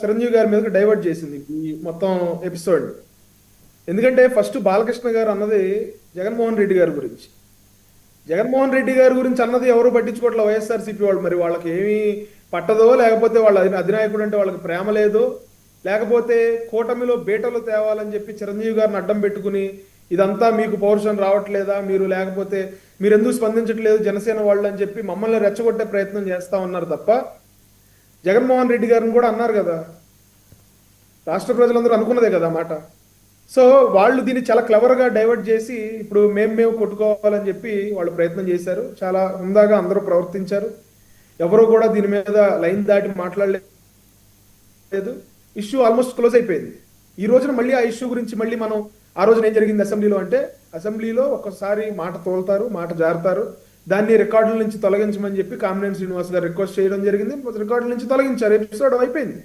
చిరంజీవి గారి మీదకి డైవర్ట్ చేసింది ఈ మొత్తం ఎపిసోడ్. ఎందుకంటే ఫస్ట్ బాలకృష్ణ గారు అన్నది జగన్మోహన్ రెడ్డి గారి గురించి. జగన్మోహన్ రెడ్డి గారి గురించి అన్నది ఎవరు పట్టించుకోవట్లే వైఎస్ఆర్సీపీ వాళ్ళు. మరి వాళ్ళకి ఏమీ పట్టదో, లేకపోతే వాళ్ళ అధినాయకుడు అంటే వాళ్ళకి ప్రేమ లేదో, లేకపోతే కూటమిలో బీటలు తేవాలని చెప్పి చిరంజీవి గారిని అడ్డం పెట్టుకుని ఇదంతా మీకు పౌరుషం రావట్లేదా, మీరు లేకపోతే మీరు ఎందుకు స్పందించట్లేదు జనసేన వాళ్ళు అని చెప్పి మమ్మల్ని రెచ్చగొట్టే ప్రయత్నం చేస్తా ఉన్నారు తప్ప, జగన్మోహన్ రెడ్డి గారిని కూడా అన్నారు కదా, రాష్ట్ర ప్రజలందరూ అనుకున్నదే కదా మాట. సో వాళ్ళు దీన్ని చాలా క్లవర్గా డైవర్ట్ చేసి ఇప్పుడు మేము కొట్టుకోవాలని చెప్పి వాళ్ళు ప్రయత్నం చేశారు. చాలా హుందాగా అందరూ ప్రవర్తించారు. ఎవరు కూడా దీని మీద లైన్ దాటి మాట్లాడలేదు. ఇష్యూ ఆల్మోస్ట్ క్లోజ్ అయిపోయింది. ఈ రోజున మళ్ళీ ఆ ఇష్యూ గురించి మళ్ళీ మనం ఆ రోజున ఏం జరిగింది అసెంబ్లీలో అంటే, అసెంబ్లీలో ఒక్కసారి మాట తోలుతారు, మాట జారుతారు, దాన్ని రికార్డుల నుంచి తొలగించమని చెప్పి కామినేని శ్రీనివాస్ గారు రిక్వెస్ట్ చేయడం జరిగింది. రికార్డుల నుంచి తొలగించారు, ఎపిసోడ్ అయిపోయింది.